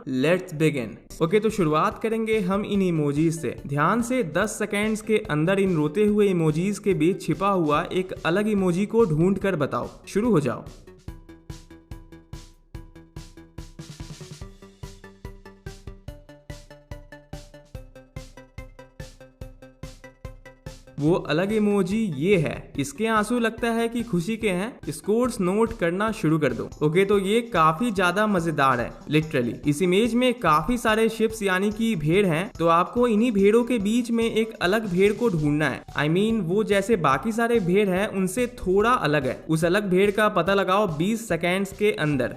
Let's begin. Okay, तो शुरुआत करेंगे हम इन इमोजीज से। ध्यान से 10 सेकेंड्स के अंदर इन रोते हुए इमोजीज के बीच छिपा हुआ एक अलग इमोजी को ढूंढ कर बताओ। शुरू हो जाओ। वो अलग इमोजी ये है। इसके आंसू लगता है कि खुशी के हैं। स्कोर्स नोट करना शुरू कर दो। ओके, तो ये काफी ज्यादा मजेदार है। लिटरली इस इमेज में काफी सारे शिप्स यानी कि भेड़ हैं, तो आपको इन्हीं भेड़ों के बीच में एक अलग भेड़ को ढूंढना है। I mean, वो जैसे बाकी सारे भेड़ हैं उनसे थोड़ा अलग है। उस अलग भेड़ का पता लगाओ 20 सेकेंड्स के अंदर।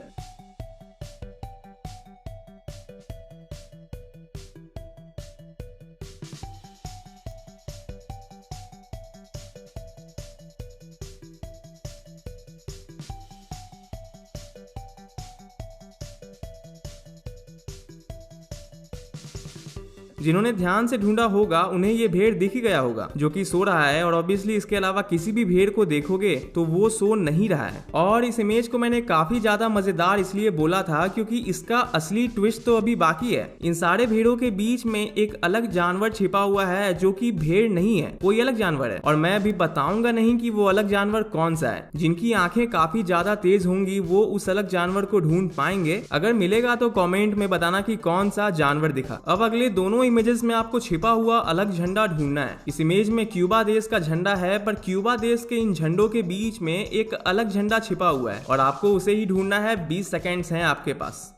जिन्होंने ध्यान से ढूंढा होगा उन्हें ये भेड़ दिख ही गया होगा जो कि सो रहा है, और ऑब्वियसली इसके अलावा किसी भी भेड़ को देखोगे तो वो सो नहीं रहा है। और इस इमेज को मैंने काफी ज्यादा मजेदार इसलिए बोला था क्योंकि इसका असली ट्विस्ट तो अभी बाकी है। इन सारे भेड़ों के बीच में एक अलग जानवर छिपा हुआ है जो कि भेड़ नहीं है, कोई अलग जानवर है। और मैं अभी बताऊंगा नहीं कि वो अलग जानवर कौन सा है। जिनकी आंखें काफी ज्यादा तेज होंगी वो उस अलग जानवर को ढूंढ पाएंगे। अगर मिलेगा तो कॉमेंट में बताना कि कौन सा जानवर दिखा। अब अगले दोनों इमेजेस में आपको छिपा हुआ अलग झंडा ढूंढना है। इस इमेज में क्यूबा देश का झंडा है, पर क्यूबा देश के इन झंडों के बीच में एक अलग झंडा छिपा हुआ है और आपको उसे ही ढूंढना है। 20 सेकेंड्स हैं आपके पास।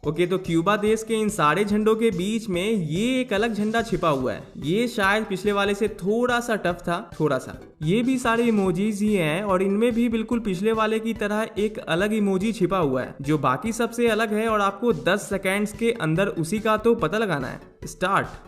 ओके, तो क्यूबा देश के इन सारे झंडों के बीच में ये एक अलग झंडा छिपा हुआ है। ये शायद पिछले वाले से थोड़ा सा टफ था, थोड़ा सा। ये भी सारे इमोजीज ही हैं और इनमें भी बिल्कुल पिछले वाले की तरह एक अलग इमोजी छिपा हुआ है जो बाकी सबसे अलग है, और आपको 10 सेकेंड्स के अंदर उसी का तो पता लगाना है। स्टार्ट।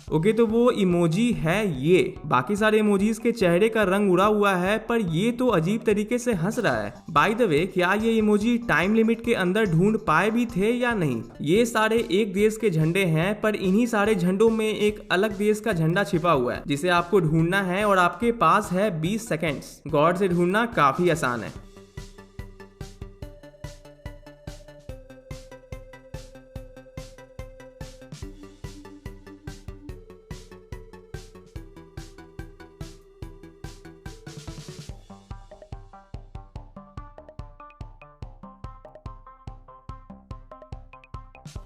ओके, तो वो इमोजी है ये। बाकी सारे इमोजीज के चेहरे का रंग उड़ा हुआ है, पर ये तो अजीब तरीके से हंस रहा है। बाय द वे, क्या ये इमोजी टाइम लिमिट के अंदर ढूंढ पाए भी थे या नहीं? ये सारे एक देश के झंडे हैं, पर इन्हीं सारे झंडों में एक अलग देश का झंडा छिपा हुआ है जिसे आपको ढूंढना है, और आपके पास है 20 सेकेंड्स। गॉड से ढूंढना काफी आसान है।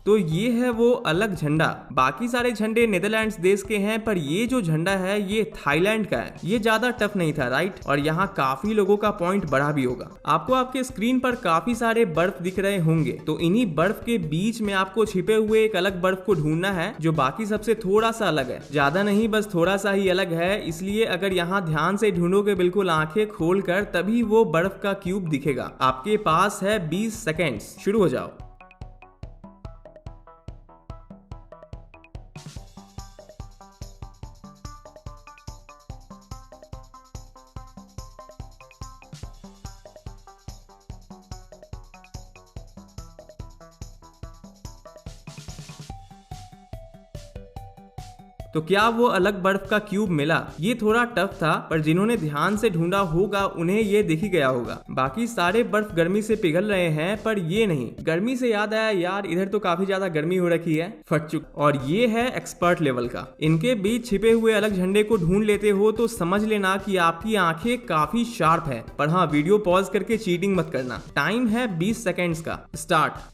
तो ये है वो अलग झंडा। बाकी सारे झंडे नीदरलैंड्स देश के हैं, पर ये जो झंडा है ये थाईलैंड का है। ये ज्यादा टफ नहीं था, राइट? और यहाँ काफी लोगों का पॉइंट बढ़ा भी होगा। आपको आपके स्क्रीन पर काफी सारे बर्फ दिख रहे होंगे, तो इन्हीं बर्फ के बीच में आपको छिपे हुए एक अलग बर्फ को ढूंढना है जो बाकी सबसे थोड़ा सा अलग है। ज्यादा नहीं, बस थोड़ा सा ही अलग है। इसलिए अगर यहाँ ध्यान से ढूंढोगे बिल्कुल आंखें खोलकर, तभी वो बर्फ का क्यूब दिखेगा। आपके पास है 20 सेकेंड्स। शुरू हो जाओ। तो क्या वो अलग बर्फ का क्यूब मिला? ये थोड़ा टफ था, पर जिन्होंने ध्यान से ढूंढा होगा उन्हें ये दिख ही गया होगा। बाकी सारे बर्फ गर्मी से पिघल रहे हैं, पर ये नहीं। गर्मी से याद आया यार, इधर तो काफी ज्यादा गर्मी हो रखी है, फट चुक। और ये है एक्सपर्ट लेवल का। इनके बीच छिपे हुए अलग झंडे को ढूंढ लेते हो तो समझ लेना कि आपकी आंखें काफी शार्प है। पर हाँ, वीडियो पॉज करके चीटिंग मत करना। टाइम है 20 सेकेंड्स का। स्टार्ट।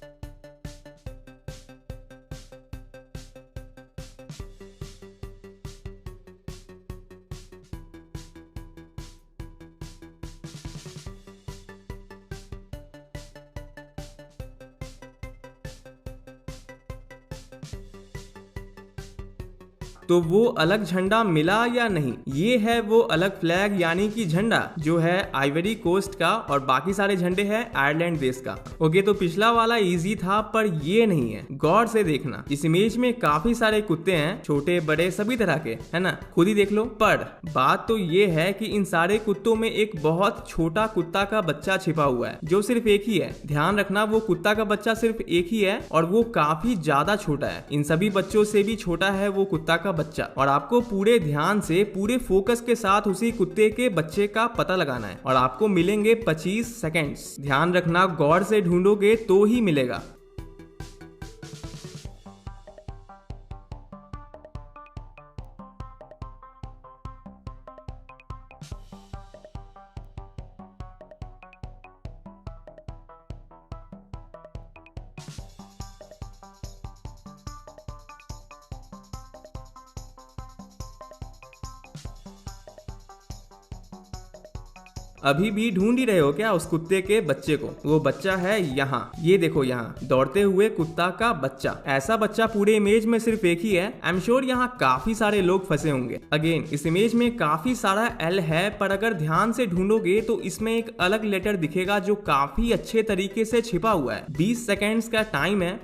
तो वो अलग झंडा मिला या नहीं। ये है वो अलग फ्लैग यानी कि झंडा जो है आइवरी कोस्ट का और बाकी सारे झंडे हैं आयरलैंड देश का। ओके, तो पिछला वाला इजी था पर ये नहीं है, गौर से देखना। इस इमेज में काफी सारे कुत्ते हैं, छोटे बड़े सभी तरह के, है ना, खुद ही देख लो। पर बात तो ये है कि इन सारे कुत्तों में एक बहुत छोटा कुत्ता का बच्चा छिपा हुआ है जो सिर्फ एक ही है। ध्यान रखना, वो कुत्ता का बच्चा सिर्फ एक ही है और वो काफी ज्यादा छोटा है। इन सभी बच्चों से भी छोटा है वो कुत्ता का बच्चा और आपको पूरे ध्यान से पूरे फोकस के साथ उसी कुत्ते के बच्चे का पता लगाना है और आपको मिलेंगे 25 सेकेंड्स। ध्यान रखना, गौर से ढूंढोगे तो ही मिलेगा। अभी भी ढूंढ ही रहे हो क्या उस कुत्ते के बच्चे को? वो बच्चा है यहाँ, ये देखो, यहाँ दौड़ते हुए कुत्ता का बच्चा। ऐसा बच्चा पूरे इमेज में सिर्फ एक ही है। आई एम श्योर यहाँ काफी सारे लोग फंसे होंगे। अगेन, इस इमेज में काफी सारा एल है पर अगर ध्यान से ढूंढोगे तो इसमें एक अलग लेटर दिखेगा जो काफी अच्छे तरीके से छिपा हुआ है। 20 सेकेंड्स का टाइम है।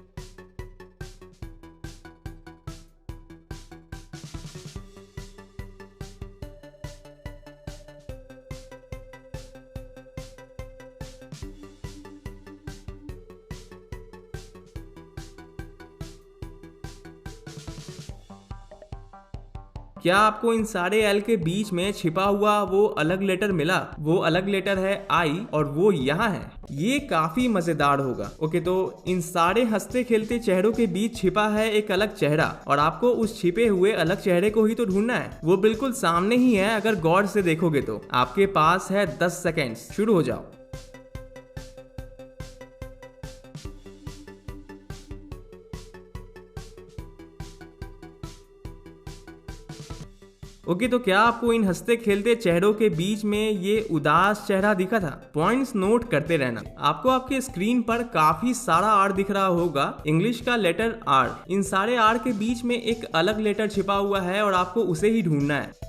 क्या आपको इन सारे एल के बीच में छिपा हुआ वो अलग लेटर मिला? वो अलग लेटर है आई और वो यहाँ है। ये काफी मजेदार होगा। ओके, तो इन सारे हंसते खेलते चेहरों के बीच छिपा है एक अलग चेहरा और आपको उस छिपे हुए अलग चेहरे को ही तो ढूंढना है। वो बिल्कुल सामने ही है, अगर गौर से देखोगे तो। आपके पास है 10 सेकेंड्स, शुरू हो जाओ। ओके, तो क्या आपको इन हंसते खेलते चेहरों के बीच में ये उदास चेहरा दिखा था? पॉइंट्स नोट करते रहना। आपको आपके स्क्रीन पर काफी सारा आर दिख रहा होगा, इंग्लिश का लेटर आर। इन सारे आर के बीच में एक अलग लेटर छिपा हुआ है और आपको उसे ही ढूंढना है।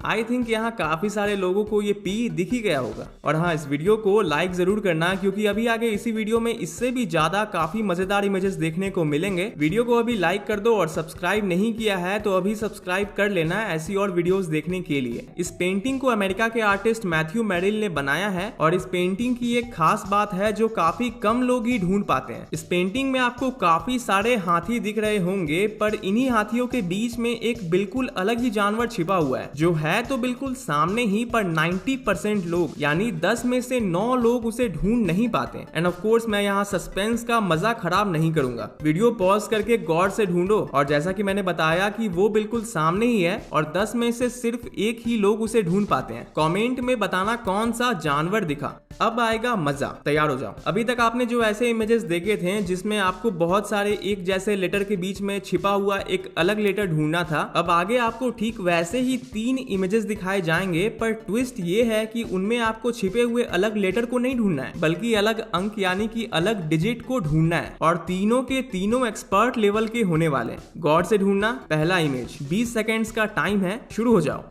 आई थिंक यहाँ काफी सारे लोगों को ये पी दिख ही गया होगा। और हाँ, इस वीडियो को लाइक जरूर करना क्योंकि अभी आगे इसी वीडियो में इससे भी ज्यादा काफी मजेदार इमेजेस देखने को मिलेंगे। वीडियो को अभी लाइक कर दो और सब्सक्राइब नहीं किया है तो अभी सब्सक्राइब कर लेना ऐसी और वीडियोस देखने के लिए। इस पेंटिंग को अमेरिका के आर्टिस्ट मैथ्यू मेरिल ने बनाया है और इस पेंटिंग की एक खास बात है जो काफी कम लोग ही ढूंढ पाते हैं। इस पेंटिंग में आपको काफी सारे हाथी दिख रहे होंगे पर इन्हीं हाथियों के बीच में एक बिल्कुल अलग ही जानवर छिपा हुआ है जो है तो बिल्कुल सामने ही, पर 90% लोग यानी 10 में से 9 लोग उसे ढूंढ नहीं पाते। एंड ऑफ कोर्स मैं यहाँ सस्पेंस का मजा खराब नहीं करूंगा। वीडियो पॉज करके गौर से ढूंढो और जैसा कि मैंने बताया कि वो बिल्कुल सामने ही है और 10 में से सिर्फ एक ही लोग उसे ढूंढ पाते हैं। कमेंट में बताना कौन सा जानवर दिखा। अब आएगा मजा, तैयार हो जाओ। अभी तक आपने जो ऐसे इमेजेस देखे थे जिसमें आपको बहुत सारे एक जैसे लेटर के बीच में छिपा हुआ एक अलग लेटर ढूंढना था, अब आगे आपको ठीक वैसे ही 3 इमेजेस दिखाए जाएंगे पर ट्विस्ट ये है कि उनमें आपको छिपे हुए अलग लेटर को नहीं ढूंढना है बल्कि अलग अंक यानी कि अलग डिजिट को ढूंढना है और तीनों के तीनों एक्सपर्ट लेवल के होने वाले। गौर से ढूंढना। पहला इमेज, 20 सेकेंड्स का टाइम है, शुरू हो जाओ।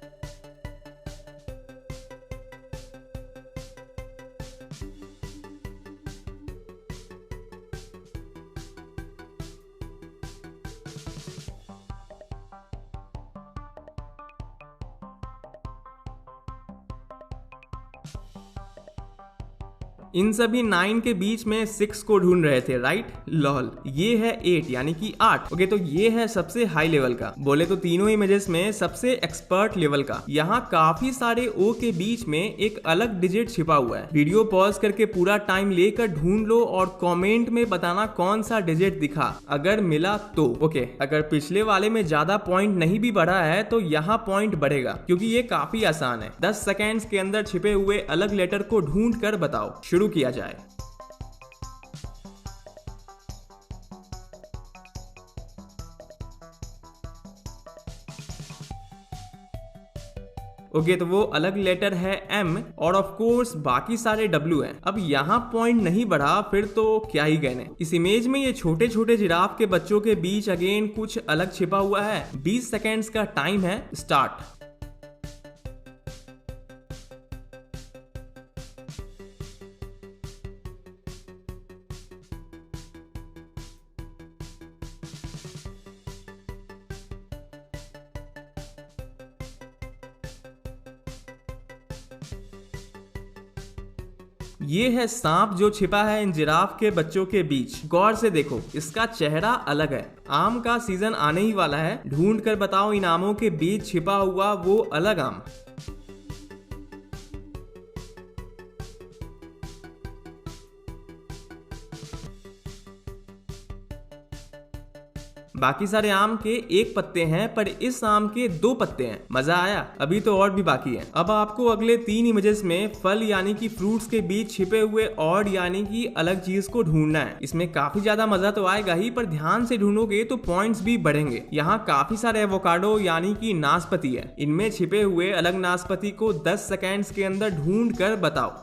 इन सभी 9 के बीच में 6 को ढूंढ रहे थे, राइट? लॉल, ये है 8 यानी कि 8। ओके, तो ये है सबसे हाई लेवल का, बोले तो तीनों इमेजेस में सबसे एक्सपर्ट लेवल का। यहाँ काफी सारे ओ के बीच में एक अलग डिजिट छिपा हुआ है। वीडियो पॉज करके पूरा टाइम लेकर ढूंढ लो और कमेंट में बताना कौन सा डिजिट दिखा, अगर मिला तो। ओके, अगर पिछले वाले में ज्यादा पॉइंट नहीं भी बढ़ा है तो यहाँ पॉइंट बढ़ेगा क्योंकि ये काफी आसान है। 10 सेकेंड्स के अंदर छिपे हुए अलग लेटर को ढूंढ कर बताओ। शुरू किया जाए। ओके, तो वो अलग लेटर है M और ऑफ कोर्स बाकी सारे W हैं। अब यहाँ पॉइंट नहीं बढ़ा फिर तो क्या ही कहने। इस इमेज में ये छोटे छोटे जिराफ के बच्चों के बीच अगेन कुछ अलग छिपा हुआ है। 20 सेकेंड्स का टाइम है, स्टार्ट। ये है सांप जो छिपा है इन जिराफ के बच्चों के बीच। गौर से देखो, इसका चेहरा अलग है। आम का सीजन आने ही वाला है, ढूंढ कर बताओ इन आमों के बीच छिपा हुआ वो अलग आम। बाकी सारे आम के एक पत्ते हैं पर इस आम के 2 पत्ते हैं। मजा आया? अभी तो और भी बाकी है। अब आपको अगले 3 इमेजेस में फल यानी कि फ्रूट्स के बीच छिपे हुए ऑड यानी कि अलग चीज को ढूंढना है। इसमें काफी ज्यादा मजा तो आएगा ही, पर ध्यान से ढूंढोगे तो पॉइंट्स भी बढ़ेंगे। यहाँ काफी सारे एवोकाडो यानी कि नाशपाती है। इनमें छिपे हुए अलग नाशपाती को 10 सेकेंड्स के अंदर ढूंढ कर बताओ।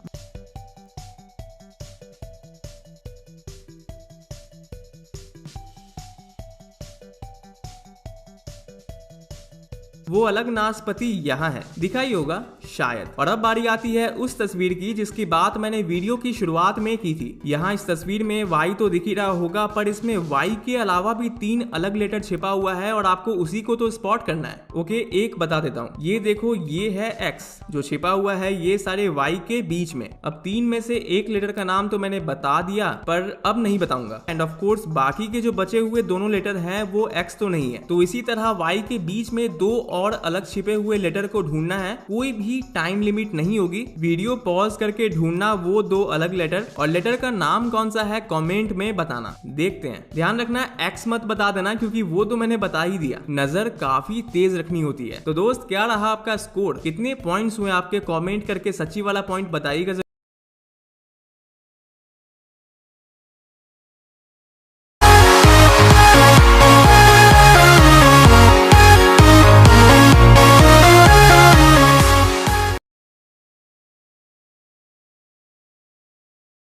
वो अलग नाशपाती यहाँ है, दिखाई होगा शायद। और अब बारी आती है उस तस्वीर की जिसकी बात मैंने वीडियो की शुरुआत में की थी। यहाँ इस तस्वीर में वाई तो दिख ही रहा होगा, पर इसमें वाई के अलावा भी 3 अलग लेटर छिपा हुआ है और आपको उसी को तो स्पॉट करना है। ओके, एक बता देता हूँ। ये देखो, ये है एक्स जो छिपा हुआ है ये सारे वाई के बीच में। अब 3 में से एक लेटर का नाम तो मैंने बता दिया, पर अब नहीं बताऊंगा। एंड ऑफ कोर्स बाकी के जो बचे हुए दोनों लेटर हैं वो एक्स तो नहीं है। तो इसी तरह वाई के बीच में 2 और अलग छिपे हुए लेटर को ढूंढना है। कोई भी टाइम लिमिट नहीं होगी, वीडियो पॉज करके ढूंढना वो 2 अलग लेटर, और लेटर का नाम कौन सा है कमेंट में बताना। देखते हैं। ध्यान रखना एक्स मत बता देना क्योंकि वो तो मैंने बता ही दिया। नजर काफी तेज रखनी होती है। तो दोस्त, क्या रहा आपका स्कोर? कितने पॉइंट्स हुए आपके? कमेंट करके सच्ची वाला पॉइंट बताइएगा।